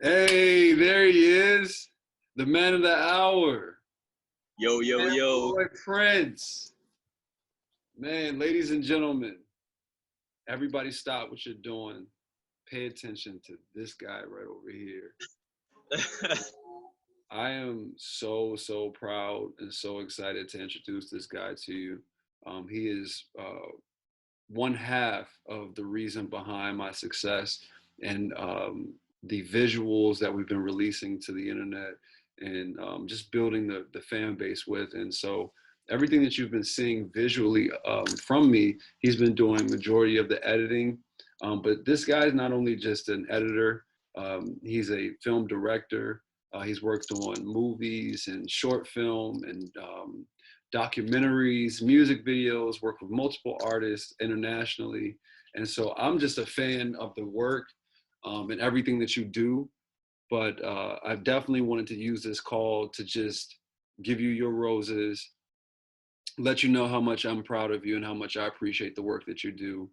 Hey, there he is, the man of the hour, Yo, yo, yo. Camroy Prince. Man, ladies and gentlemen, everybody stop what you're doing. Pay attention to this guy right over here. I am so proud and so excited to introduce this guy to you. He is one half of the reason behind my success and the visuals that we've been releasing to the internet and just building the fan base with. And so everything that you've been seeing visually from me, he's been doing majority of the editing. But this guy is not only just an editor, he's a film director. He's worked on movies and short film and documentaries, music videos, worked with multiple artists internationally. And so I'm just a fan of the work and everything that you do. But I definitely wanted to use this call to just give you your roses, let you know how much I'm proud of you and how much I appreciate the work that you do.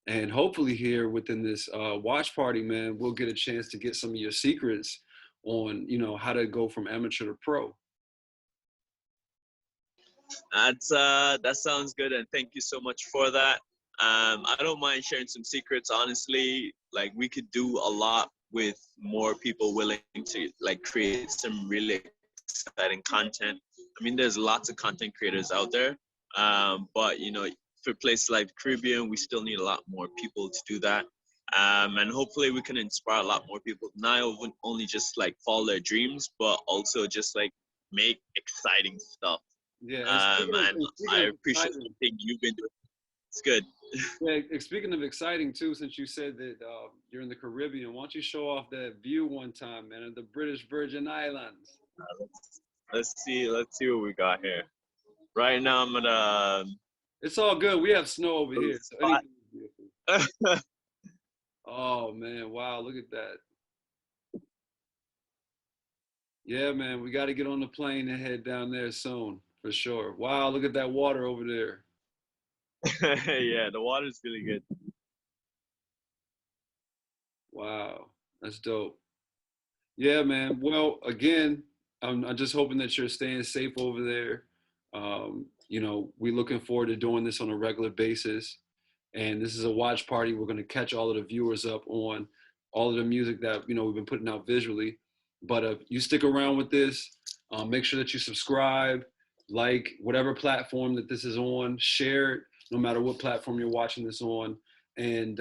And hopefully here within this watch party, man, we'll get a chance to get some of your secrets on, how to go from amateur to pro. That sounds good, and thank you so much for that. I don't mind sharing some secrets. Honestly, like we could do a lot with more people willing to like create some really exciting content. I mean, there's lots of content creators out there, but for places like the Caribbean, we still need a lot more people to do that. And hopefully we can inspire a lot more people not only just like follow their dreams, but also just like make exciting stuff. Yeah, And and speaking I of appreciate exciting, everything you've been doing. It's good. yeah, speaking of exciting too, since you said that you're in the Caribbean, why don't you show off that view one time, man, of the British Virgin Islands? Let's see what we got here. Right now I'm at It's all good. We have snow over a here, so spot. anything is beautiful. Oh man, wow, look at that. Yeah, man, we got to get on the plane and head down there soon, for sure. Wow, look at that water over there. Yeah, the water's really good. Wow, that's dope. Yeah, man. Well, again, I'm just hoping that you're staying safe over there. We're looking forward to doing this on a regular basis. And this is a watch party. We're going to catch all of the viewers up on all of the music that, we've been putting out visually. But you stick around with this, make sure that you subscribe, like whatever platform that this is on, share it, no matter what platform you're watching this on, and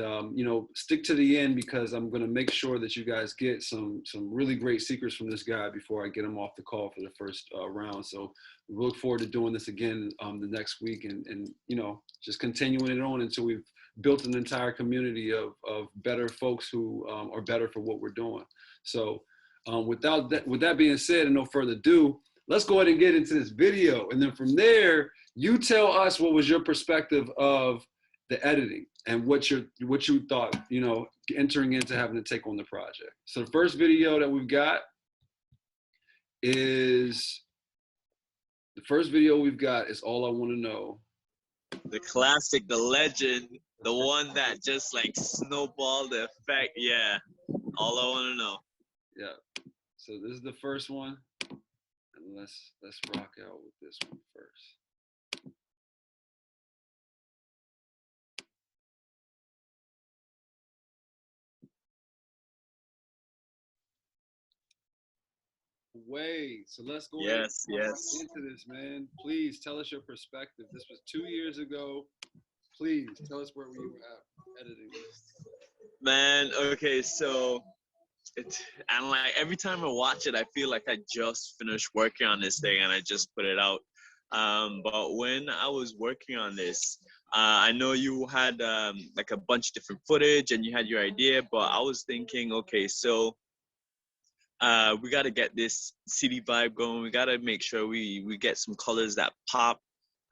stick to the end because I'm going to make sure that you guys get some really great secrets from this guy before I get him off the call for the first round. So we look forward to doing this again the next week and just continuing it on until we've built an entire community of better folks who are better for what we're doing. So with that being said, and no further ado, let's go ahead and get into this video. And then from there, you tell us what was your perspective of the editing and what you thought, entering into having to take on the project. So the first video that we've got is All I Want to Know. The classic, the legend, the one that just like snowballed the effect. Yeah, all I want to know. Yeah. So this is the first one, and let's rock out with this one first. Way. So let's go ahead and Yes, jump right yes. into this, man. Please tell us your perspective. This was 2 years ago. Please tell us where we were at editing this. Man, okay, so and like every time I watch it, I feel like I just finished working on this thing and I just put it out. But when I was working on this, I know you had like a bunch of different footage and you had your idea, but I was thinking, okay, so we got to get this city vibe going. We got to make sure we get some colors that pop.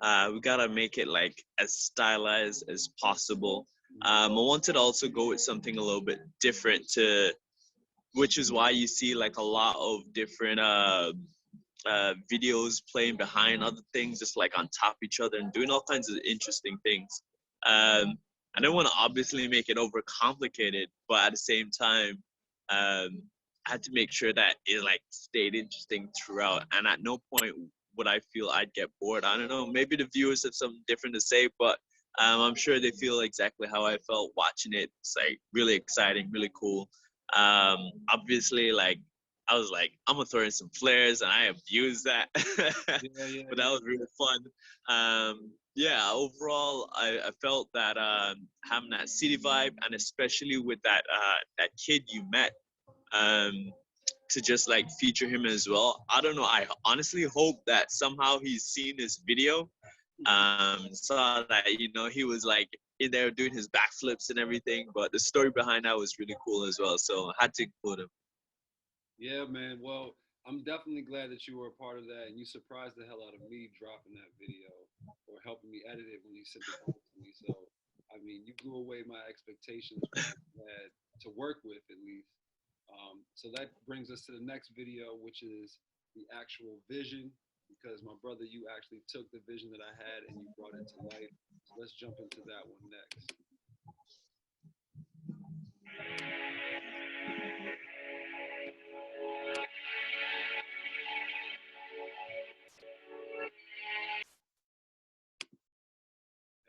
We got to make it like as stylized as possible. I wanted to also go with something a little bit different to, which is why you see like a lot of different videos playing behind other things, just like on top of each other and doing all kinds of interesting things. I don't want to obviously make it over complicated, but at the same time, um, had to make sure that it like stayed interesting throughout, and at no point would I feel I'd get bored. I don't know, maybe the viewers have something different to say, but I'm sure they feel exactly how I felt watching it. It's like really exciting, really cool. Obviously, like I was like, I'm gonna throw in some flares, and I abused that, Yeah, yeah, but that yeah. was really fun. Yeah, overall, I felt that having that city vibe, and especially with that kid you met, um, to just like feature him as well. I don't know. I honestly hope that somehow he's seen this video, saw that he was like in there doing his backflips and everything. But the story behind that was really cool as well. So I had to include him. Yeah, man. Well, I'm definitely glad that you were a part of that, and you surprised the hell out of me dropping that video or helping me edit it when you sent it over to me. So, I mean, you blew away my expectations for what you had to work with, at least. So that brings us to the next video, which is the actual vision, because my brother, you actually took the vision that I had and you brought it to life. So let's jump into that one next.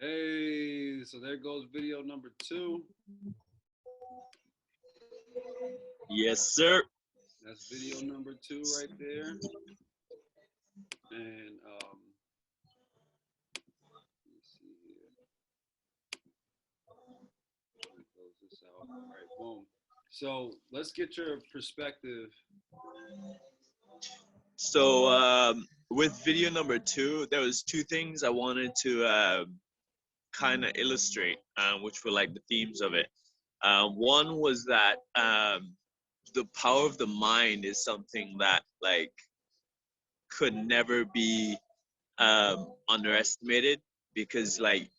Hey, so there goes video number 2. Yes, sir. That's video number 2 right there. And let me see here. Let me close this out. All right, boom. So let's get your perspective. So with video number 2, there was two things I wanted to kind of illustrate, which were like the themes of it. One was that the power of the mind is something that like could never be underestimated, because like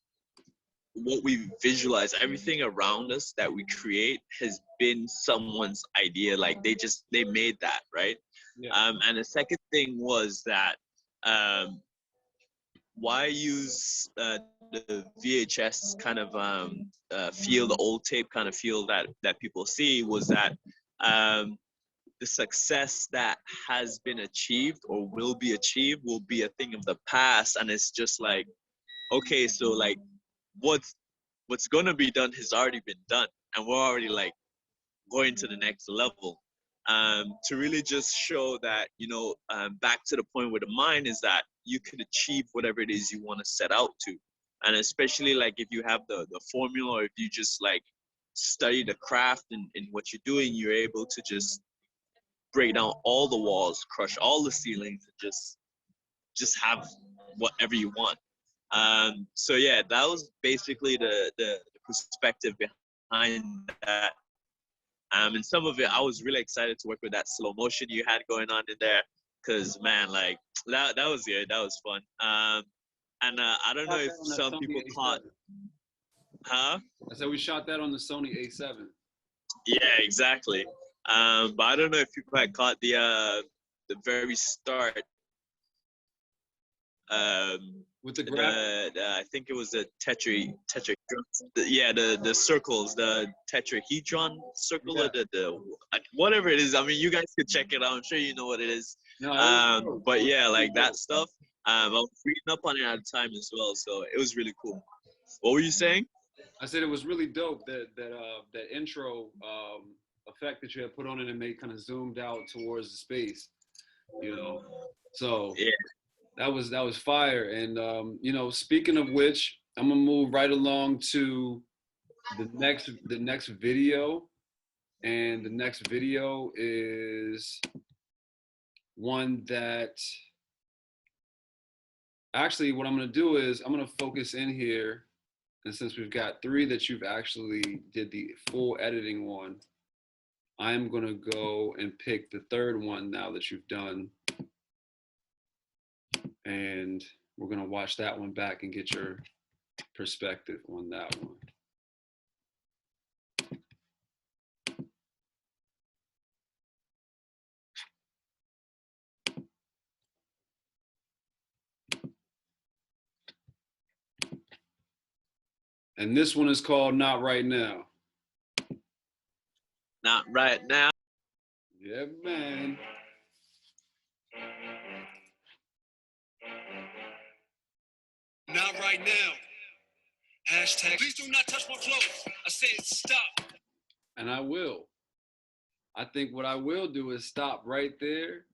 what we visualize, everything around us that we create has been someone's idea. Like they made that, right? Yeah. And the second thing was that um, why use the VHS kind of feel, the old tape kind of feel that people see, was that um, the success that has been achieved or will be achieved will be a thing of the past, and it's just like, okay, so like what's what's gonna be done has already been done, and we're already like going to the next level. To really just show that, back to the point with the mind, is that you can achieve whatever it is you want to set out to. And especially like if you have the formula, or if you just like study the craft in what you're doing, you're able to just break down all the walls, crush all the ceilings, and just have whatever you want. So yeah, that was basically the perspective behind that. And some of it, I was really excited to work with that slow motion you had going on in there, because man, like that was good. That was fun. And I don't know Shot if that on that some Sony people caught, A7. huh? I said we shot that on the Sony A7 Yeah, exactly. But I don't know if people had caught the very start. with the graphic. I think it was the yeah, the circles, the tetrahedron circle, or Yeah. the whatever it is. I mean, you guys could check it out. I'm sure you know what it is. No, that was dope. That But was yeah, really like that dope. stuff. I was reading up on it at the time as well, so it was really cool. What were you saying? I said it was really dope that intro effect that you had put on it and made kind of zoomed out towards the space, you know. So Yeah. that was fire. And speaking of which, I'm gonna move right along to the next video, and the next video is one that actually what I'm gonna do is I'm gonna focus in here, and since we've got 3 that you've actually did the full editing one, I'm gonna go and pick the third one now that you've done, and we're gonna watch that one back and get your perspective on that one. And this one is called Not Right Now. Not right now. Yeah, man. Not right now. Hashtag, please do not touch my flow. I said stop. And I will. I think what I will do is stop right there,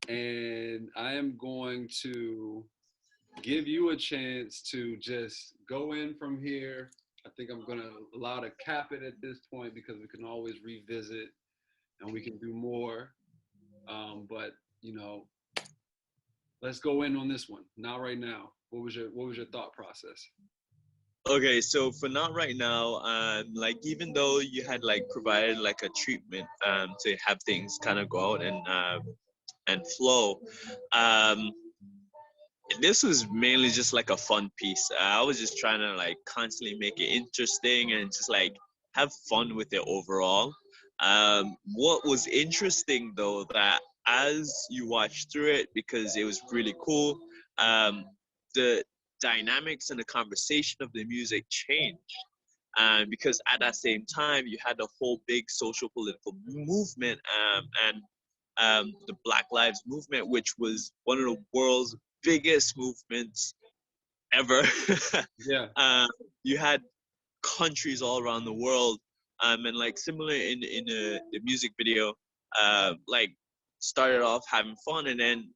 and I am going to give you a chance to just go in from here. I think I'm going to allow to cap it at this point because we can always revisit and we can do more. But you know, let's go in on this one. Not right now. What was your thought process? Okay, so for not right now, like even though you had like provided like a treatment to have things kind of go out and flow, um, this was mainly just like a fun piece. I was just trying to like constantly make it interesting and just like have fun with it overall. What was interesting though, that as you watch through it, because it was really cool, the dynamics and the conversation of the music changed. Because at that same time, you had a whole big social political movement, and the Black Lives Movement, which was one of the world's biggest movements ever. Yeah. uh, you had countries all around the world, and like similar in the music video, like started off having fun, and then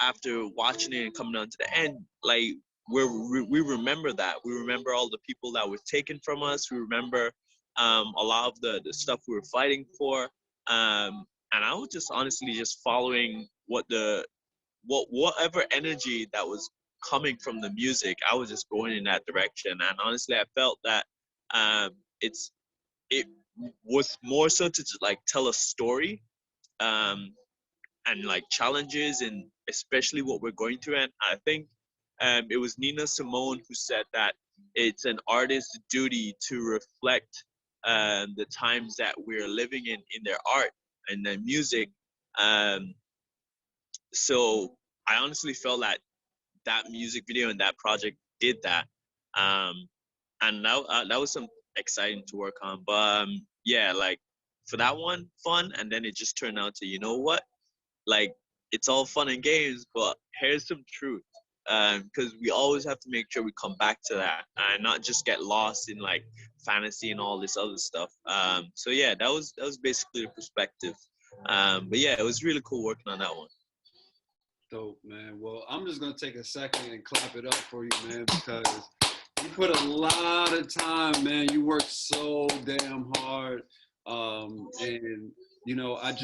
after watching it and coming down to the end, like we remember that. We remember all the people that were taken from us. We remember a lot of the stuff we were fighting for. And I was just honestly just following whatever energy that was coming from the music. I was just going in that direction. And honestly, I felt that um, it's it was more so to like tell a story, um, and like challenges, and especially what we're going through. And I think it was Nina Simone who said that it's an artist's duty to reflect the times that we're living in their art and their music. Um, so I honestly felt that that music video and that project did that. Um, and that was some exciting to work on. But yeah, like for that one, fun, and then it just turned out to, you know what, like it's all fun and games, but here's some truth. Because we always have to make sure we come back to that and not just get lost in like fantasy and all this other stuff. So yeah, that was basically the perspective. But yeah, it was really cool working on that one. Dope, man. Well, I'm just gonna take a second and clap it up for you, man, because you put a lot of time, man. You work so damn hard, and you know, I'm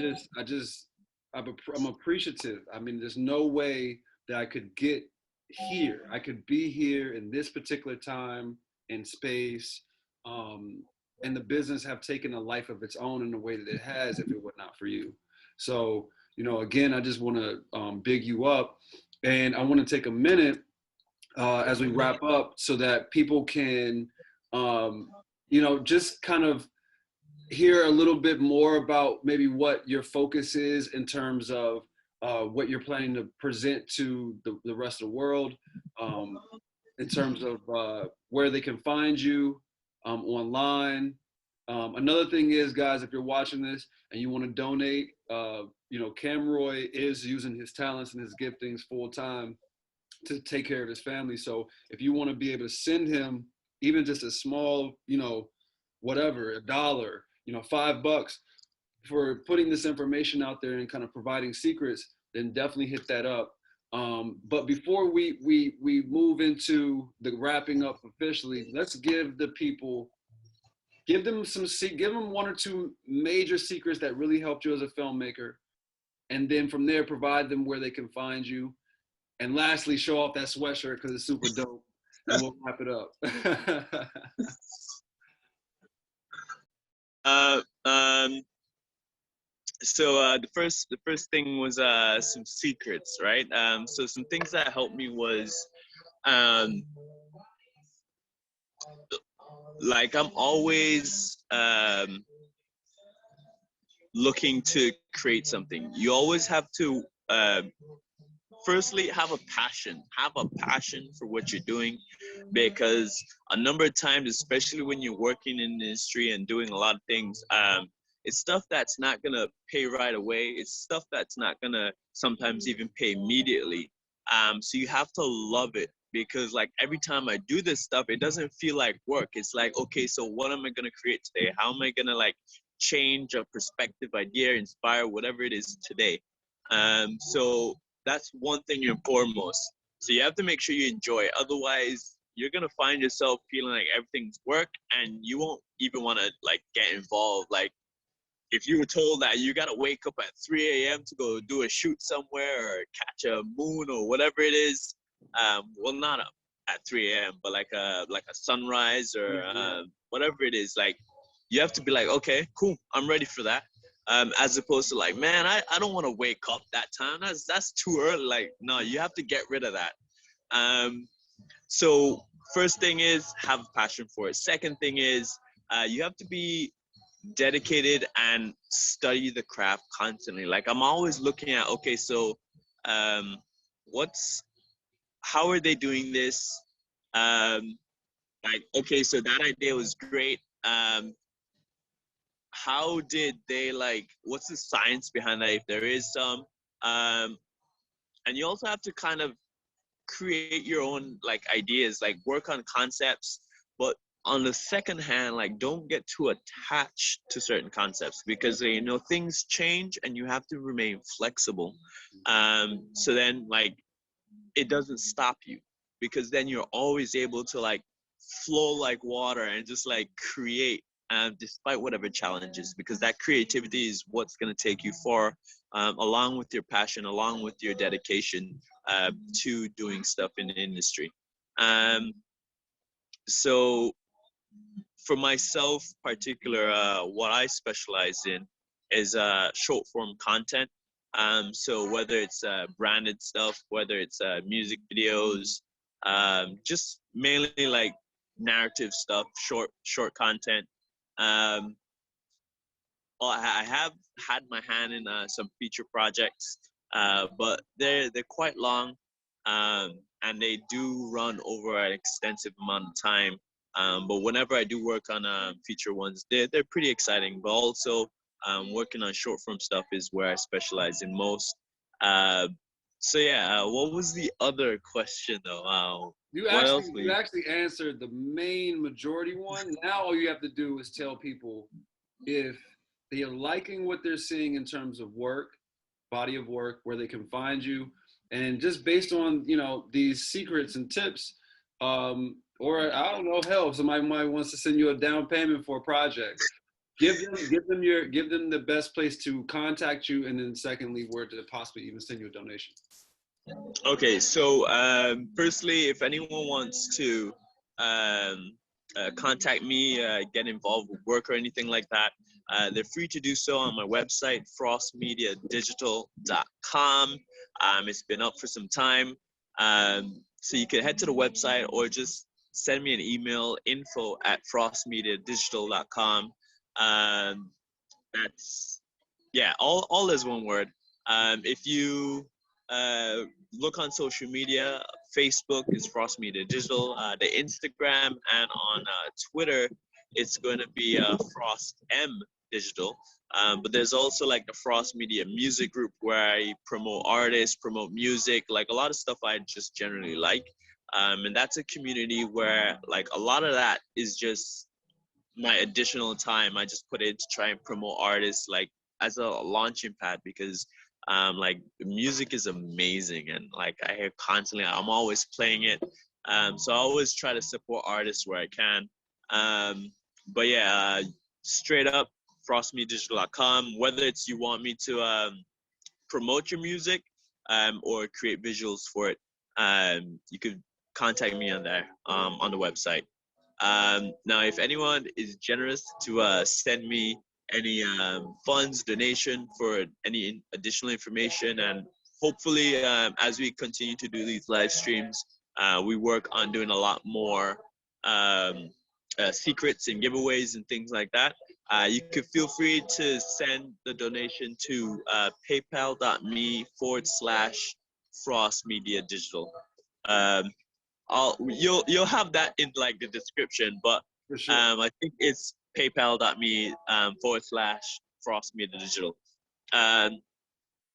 appreciative. I mean, there's no way that I could get here. I could be here in this particular time and space, um, and the business have taken a life of its own in the way that it has if it were not for you. So, you know, again, I just want to big you up, and I want to take a minute as we wrap up so that people can, um, you know, just kind of hear a little bit more about maybe what your focus is in terms of what you're planning to present to the rest of the world, um, in terms of where they can find you online. Another thing is, guys, if you're watching this and you want to donate, you know, Camroy is using his talents and his giftings full time to take care of his family. So if you want to be able to send him even just a small, you know, whatever, $1, you know, $5 for putting this information out there and kind of providing secrets, then definitely hit that up. But before we move into the wrapping up officially, let's give the people, give them one or two major secrets that really helped you as a filmmaker, and then from there provide them where they can find you, and lastly, show off that sweatshirt because it's super dope. And we'll wrap it up. Uh, um, so the first thing was some secrets, right? So some things that helped me was um, like I'm always looking to create something. You always have to firstly have a passion for what you're doing, because a number of times, especially when you're working in the industry and doing a lot of things, It's stuff that's not gonna pay right away. It's stuff that's not gonna sometimes even pay immediately. So you have to love it, because like every time I do this stuff, it doesn't feel like work. It's like, okay, so what am I gonna create today? How am I gonna like change a perspective, idea, inspire, whatever it is today? So that's one thing and foremost. So you have to make sure you enjoy it. Otherwise, you're gonna find yourself feeling like everything's work, and you won't even want to like get involved. Like if you were told that you gotta wake up at 3 a.m. to go do a shoot somewhere or catch a moon or whatever it is, well, not at 3 a.m., but like a sunrise or whatever it is, like you have to be like, okay, cool, I'm ready for that. As opposed to like, man, I don't want to wake up that time. That's too early. Like, no, you have to get rid of that. So first thing is have a passion for it. Second thing is you have to be dedicated and study the craft constantly. Like I'm always looking at, okay, so um, how are they doing this? Like, okay, so that idea was great. How did they like? What's the science behind that, if there is some? Um, and you also have to kind of create your own like ideas, like work on concepts, but on the second hand, like don't get too attached to certain concepts, because you know things change and you have to remain flexible. So then like it doesn't stop you, because then you're always able to like flow like water and just like create, despite whatever challenges, because that creativity is what's going to take you far, along with your passion, along with your dedication to doing stuff in the industry. um, so for myself particular, what I specialize in is short form content. So whether it's branded stuff, whether it's music videos, just mainly like narrative stuff, short content. Um, I have had my hand in some feature projects, but they're quite long, and they do run over an extensive amount of time. But whenever I do work on feature ones, they're pretty exciting. But also, working on short form stuff is where I specialize in most. Uh, so yeah, what was the other question though? What else were You you? actually answered the main majority one. Now all you have to do is tell people if they are liking what they're seeing in terms of work, body of work, where they can find you, and just based on these secrets and tips, or I don't know, hell, if somebody might wants to send you a down payment for a project. Give them the best place to contact you, and then secondly, where to possibly even send you a donation. Okay, so firstly, if anyone wants to contact me, get involved with work or anything like that, they're free to do so on my website, frostmediadigital.com. It's been up for some time. So you can head to the website or just send me an email, info@frostmediadigital.com. That's, yeah, all is one word. If you look on social media, Facebook is Frost Media Digital. The Instagram and on Twitter, it's going to be Frost M Digital. But there's also like the Frost Media Music Group, where I promote artists, promote music, like a lot of stuff I just generally like. And that's a community where like a lot of that is just my additional time I just put in to try and promote artists, like as a launching pad, because like music is amazing, and like I hear constantly, I'm always playing it. So I always try to support artists where I can. But yeah, straight up frostmediadigital.com, whether it's you want me to promote your music or create visuals for it, you could contact me on there, on the website. Now, if anyone is generous to send me any funds, donation for any additional information, and hopefully, as we continue to do these live streams, we work on doing a lot more secrets and giveaways and things like that. You could feel free to send the donation to paypal.me/Frost Media Digital. Um, you'll have that in like the description, but For sure. I think it's paypal.me /. Frost Media Digital.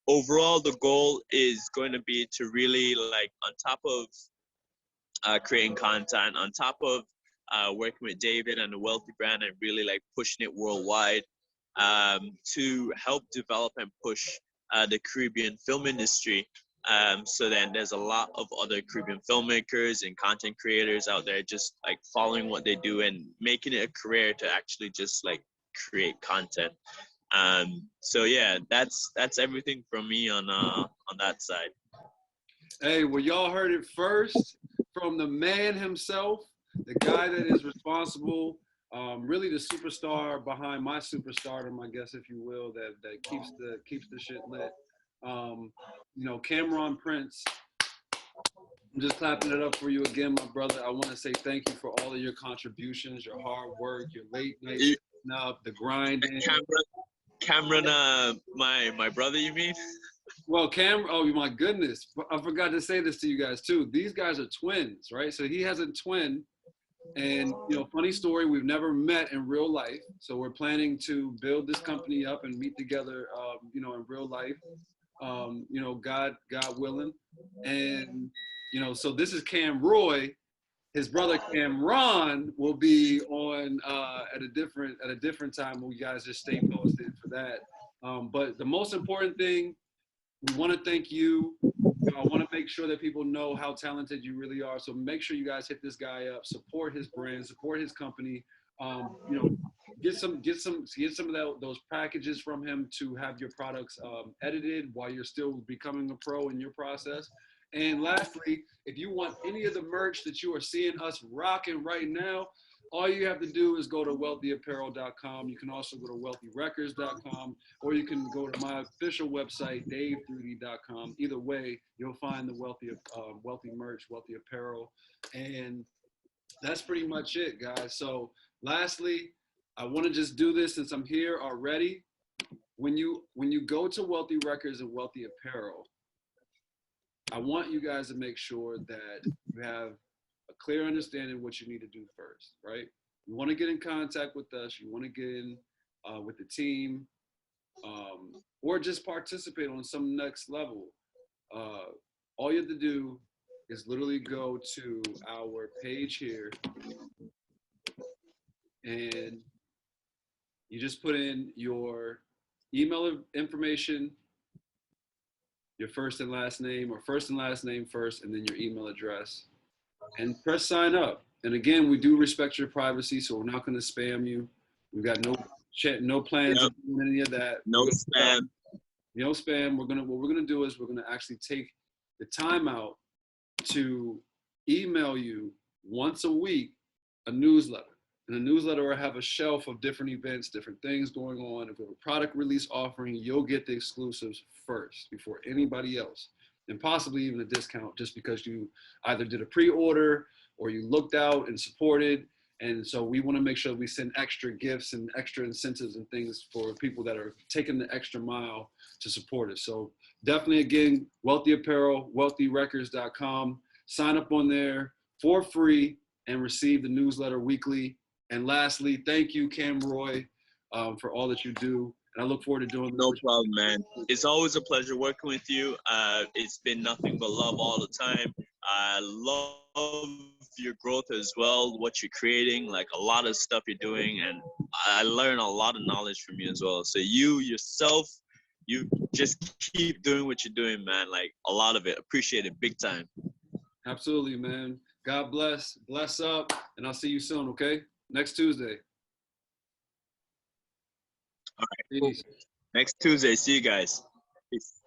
Overall, the goal is going to be to really, like, on top of creating content, on top of working with David and the Whealthy brand and really like pushing it worldwide, to help develop and push the Caribbean film industry. So then there's a lot of other Caribbean filmmakers and content creators out there just like following what they do and making it a career to actually just like create content. So yeah, that's everything from me on that side. Hey, well, y'all heard it first from the man himself, the guy that is responsible, really the superstar behind my superstardom, I guess, if you will, that keeps the shit lit. You know, Cameron Prince. I'm just clapping it up for you again, my brother. I want to say thank you for all of your contributions, your hard work, your late night up, the grinding. Cameron, my brother, you mean? Well, oh my goodness. I forgot to say this to you guys too. These guys are twins, right? So he has a twin, and, you know, funny story, we've never met in real life. So we're planning to build this company up and meet together, you know, in real life, you know, God willing. And, you know, so this is Camroy. His brother Camron will be on at a different time. You guys just stay posted for that. But the most important thing, we want to thank you. I want to make sure that people know how talented you really are. So make sure you guys hit this guy up, support his brand, support his company. You know, get some of those packages from him to have your products edited while you're still becoming a pro in your process. And lastly, if you want any of the merch that you are seeing us rocking right now, all you have to do is go to wealthyapparel.com. You can also go to wealthyrecords.com, or you can go to my official website, dave3d.com. Either way, you'll find the Whealthy merch, Whealthy apparel. And that's pretty much it, guys. So lastly, I want to just do this since I'm here already. When you go to Whealthy Records and Whealthy Apparel, I want you guys to make sure that you have a clear understanding of what you need to do first, right? You want to get in contact with us. You want to get in with the team, or just participate on some next level. All you have to do is literally go to our page here, and you just put in your email information, your first and last name, or first and last name first, and then your email address, and press sign up. And again, we do respect your privacy, so we're not going to spam you. We've got no plans of doing any of that. No spam. No spam. What we're gonna do is we're gonna actually take the time out to email you once a week a newsletter. In a newsletter, I have a shelf of different events, different things going on. If we have a product release offering, you'll get the exclusives first before anybody else, and possibly even a discount just because you either did a pre-order or you looked out and supported. And so we want to make sure we send extra gifts and extra incentives and things for people that are taking the extra mile to support us. So definitely, again, Whealthy Apparel, wealthyrecords.com. Sign up on there for free and receive the newsletter weekly. And lastly, thank you, Camroy, for all that you do. And I look forward to doing this. No problem, man. It's always a pleasure working with you. It's been nothing but love all the time. I love your growth as well, what you're creating, like a lot of stuff you're doing, and I learn a lot of knowledge from you as well. So you yourself, you just keep doing what you're doing, man. Like a lot of it. Appreciate it big time. Absolutely, man. God bless. Bless up. And I'll see you soon, okay? Next Tuesday. All right. Peace. Next Tuesday. See you guys. Peace.